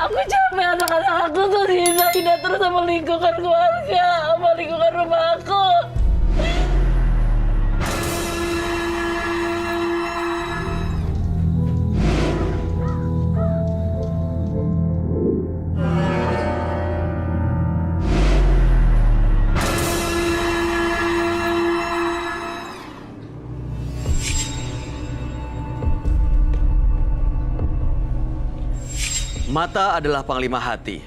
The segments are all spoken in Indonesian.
Aku capek anak-anak aku tuh dihina-hina terus sama lingkungan keluarga, sama lingkungan rumah aku. Mata adalah panglima hati.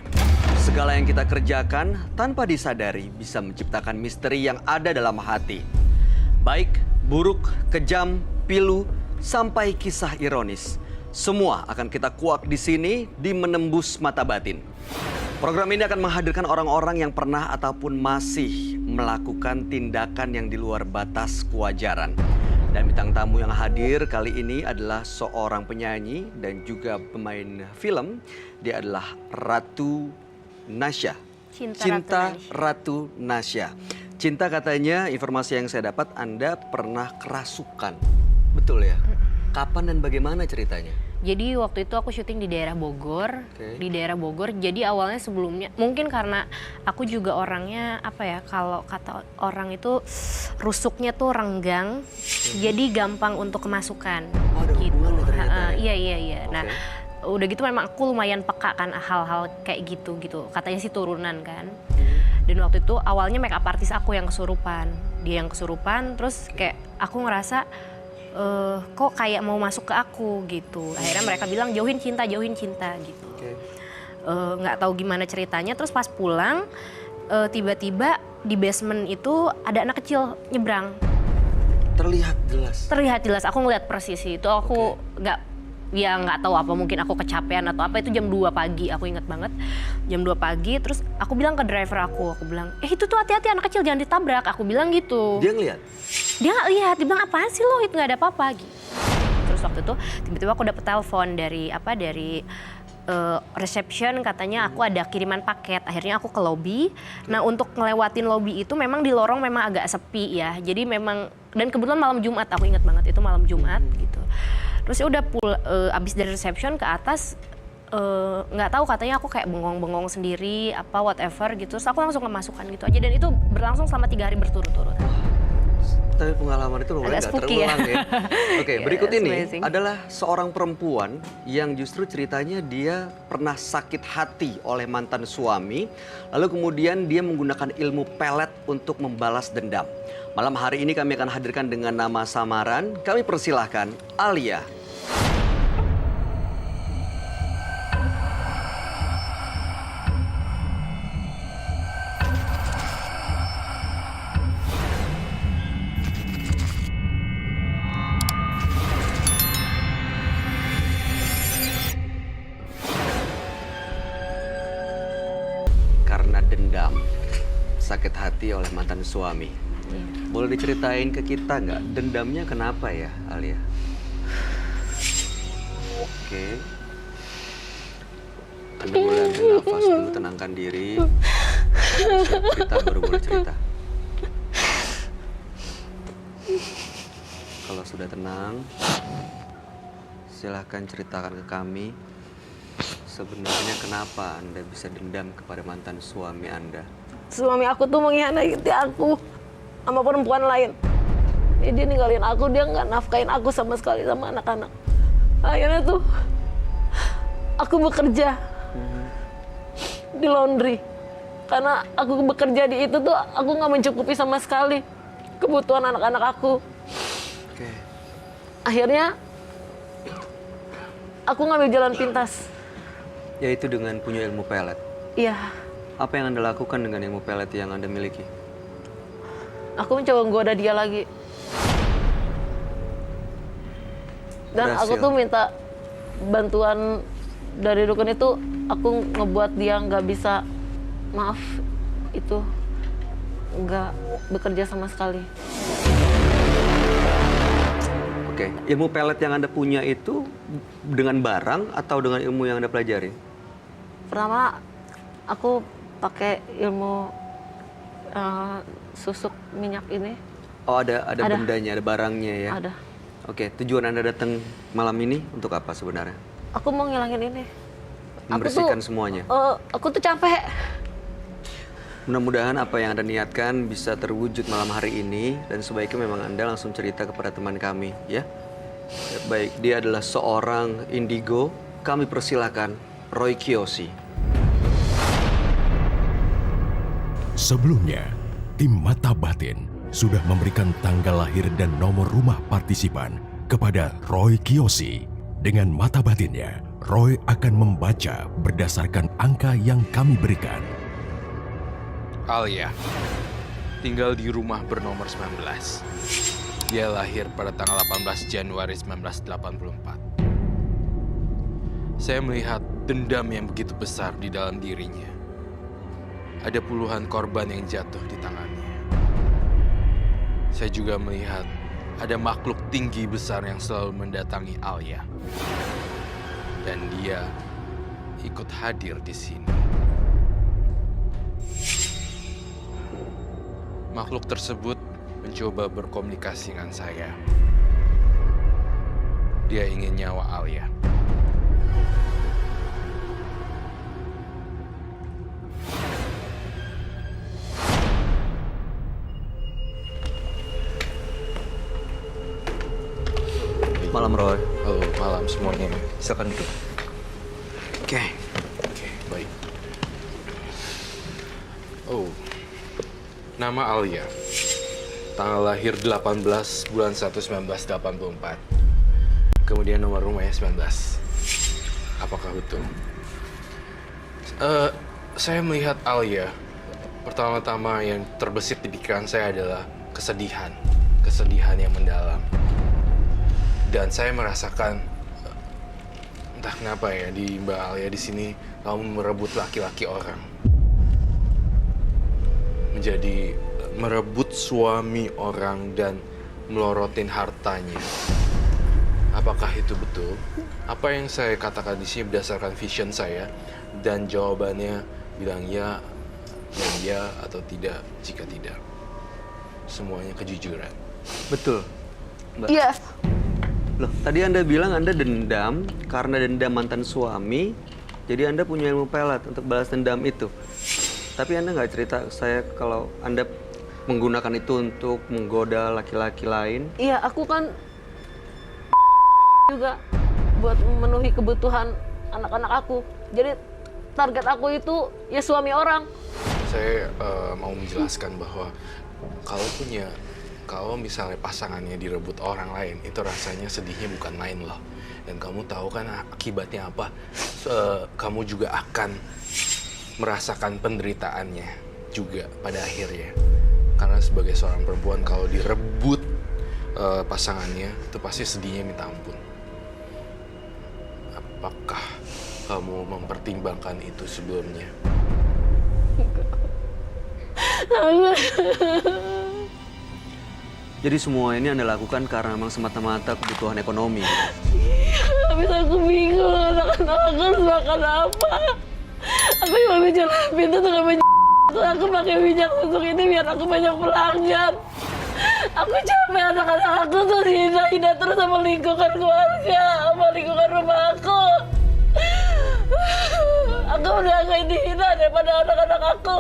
Segala yang kita kerjakan tanpa disadari bisa menciptakan misteri yang ada dalam hati. Baik, buruk, kejam, pilu, sampai kisah ironis. Semua akan kita kuak di sini di Menembus Mata Batin. Program ini akan menghadirkan orang-orang yang pernah ataupun masih melakukan tindakan yang di luar batas kewajaran. Dan bintang tamu yang hadir kali ini adalah seorang penyanyi dan juga pemain film. Dia adalah Ratu Nasya. Cinta Ratu Nasya. Cinta, katanya informasi yang saya dapat Anda pernah kerasukan. Betul ya? Kapan dan bagaimana ceritanya? Jadi waktu itu aku syuting di daerah Bogor, di daerah Bogor. Jadi awalnya sebelumnya, mungkin karena aku juga orangnya apa ya, kalau kata orang itu rusuknya tuh renggang, jadi gampang untuk kemasukan. Oh, ada gitu. hubungan ternyata ya? Iya. Nah, udah gitu memang aku lumayan peka kan hal-hal kayak gitu. Katanya sih turunan kan. Dan waktu itu awalnya make up artis aku yang kesurupan, dia yang kesurupan, terus kayak aku ngerasa kok kayak mau masuk ke aku gitu. Akhirnya mereka bilang jauhin cinta gitu. Nggak tahu gimana ceritanya. Terus pas pulang tiba-tiba di basement itu ada anak kecil nyebrang. Terlihat jelas. Aku ngeliat persis itu. Aku nggak tahu apa, mungkin aku kecapean atau apa. Itu jam 2 pagi, aku ingat banget. Jam 2 pagi, terus aku bilang ke driver aku bilang, itu tuh hati-hati anak kecil, jangan ditabrak. Aku bilang gitu. Dia ngeliat? Dia nggak lihat, dia bilang apaan sih lo, itu nggak ada apa-apa gitu. Terus waktu itu tiba-tiba aku dapet telepon dari reception, katanya aku ada kiriman paket. Akhirnya aku ke lobby. Nah, untuk ngelewatin lobby itu memang di lorong memang agak sepi ya. Jadi memang, dan kebetulan malam Jumat, aku ingat banget itu malam Jumat gitu. Terus ya udah abis dari reception ke atas, nggak tahu, katanya aku kayak bengong-bengong sendiri apa whatever gitu. Terus aku langsung kemasukan gitu aja, dan itu berlangsung selama 3 hari berturut-turut. Tapi pengalaman itu lumayan nggak terulang ya. Oke, berikut ini amazing. adalah seorang perempuan yang justru ceritanya dia pernah sakit hati oleh mantan suami. Lalu kemudian dia menggunakan ilmu pelet untuk membalas dendam. Malam hari ini kami akan hadirkan dengan nama samaran. Kami persilahkan Alia. Karena dendam, sakit hati oleh mantan suami. Boleh diceritain ke kita nggak, dendamnya kenapa ya, Alia? Oke. Anda boleh ambil nafas dulu, tenangkan diri. Siap cerita, baru boleh cerita. Kalau sudah tenang, silahkan ceritakan ke kami. Sebenarnya kenapa Anda bisa dendam kepada mantan suami Anda? Suami aku tuh mengkhianati aku sama perempuan lain. Dia ninggalin aku, dia nggak nafkain aku sama sekali sama anak-anak. Akhirnya tuh aku bekerja di laundry. Karena aku bekerja di itu tuh aku nggak mencukupi sama sekali kebutuhan anak-anak aku. Oke. Akhirnya aku ngambil jalan pintas. Yaitu dengan punya ilmu pelet. Iya, Apa yang Anda lakukan dengan ilmu pelet yang Anda miliki? aku mencoba menggoda dia lagi. Dan Berhasil. aku tuh minta bantuan dari dukun itu, aku ngebuat dia nggak bisa, maaf, itu nggak bekerja sama sekali. Oke, ilmu pelet yang Anda punya itu dengan barang atau dengan ilmu yang Anda pelajari? Pertama, aku pakai ilmu susuk minyak ini. Oh, ada Ada. bendanya, ada barangnya ya? Ada. Oke, tujuan Anda datang malam ini untuk apa sebenarnya? Aku mau ngilangin ini, membersihkan semuanya. Aku tuh capek. Mudah-mudahan apa yang Anda niatkan bisa terwujud malam hari ini dan sebaiknya memang Anda langsung cerita kepada teman kami, ya. Baik, dia adalah seorang indigo. Kami persilakan Roy Kiyoshi. Sebelumnya, tim Mata Batin sudah memberikan tanggal lahir dan nomor rumah partisipan kepada Roy Kiyoshi. Dengan mata batinnya, Roy akan membaca berdasarkan angka yang kami berikan. Alia tinggal di rumah bernomor 19. Dia lahir pada tanggal 18 Januari 1984. Saya melihat dendam yang begitu besar di dalam dirinya. Ada puluhan korban yang jatuh di tangannya. Saya juga melihat ada makhluk tinggi besar yang selalu mendatangi Alia. Dan dia ikut hadir di sini. Makhluk tersebut mencoba berkomunikasi dengan saya. Dia ingin nyawa Alia. Malam, Roy. Halo, malam semuanya. Silakan duduk. Oke. Oke, baik. Oh, nama Alia. Tanggal lahir 18 bulan 1 1984. Kemudian nomor rumahnya 19. Apakah betul? Saya melihat Alia. Pertama-tama yang terbesit di pikiran saya adalah kesedihan. Kesedihan yang mendalam. Dan saya merasakan entah kenapa ya di Mbak Alia di sini kamu merebut laki-laki orang. Menjadi merebut suami orang dan melorotin hartanya. Apakah itu betul? Apa yang saya katakan di sini berdasarkan vision saya dan jawabannya bilang ya dan ya atau tidak jika tidak. Semuanya kejujuran. Betul, Mbak. Iya. Loh, tadi Anda bilang Anda dendam karena dendam mantan suami, jadi Anda punya ilmu pelet untuk balas dendam itu. Tapi Anda nggak cerita ke saya kalau Anda menggunakan itu untuk menggoda laki-laki lain. Iya, aku kan juga buat memenuhi kebutuhan anak-anak aku. Jadi target aku itu ya suami orang. Saya mau menjelaskan bahwa kalau misalnya pasangannya direbut orang lain, itu rasanya sedihnya bukan main loh. Dan kamu tahu kan akibatnya apa? Kamu juga akan merasakan penderitaannya juga pada akhirnya. Karena sebagai seorang perempuan kalau direbut pasangannya, itu pasti sedihnya minta ampun. Apakah kamu mempertimbangkan itu sebelumnya? Jadi semua ini Anda lakukan karena memang semata-mata kebutuhan ekonomi. Habis aku bingung anak-anak aku harus makan apa. Aku cuma bisa pintu dengan banyak. Aku pakai minyak susuk ini biar aku banyak pelanggan. Aku capek anak-anak aku tuh dihina-hina terus sama lingkungan keluarga, sama lingkungan rumah aku. Aku udah gak dihina daripada anak-anak aku.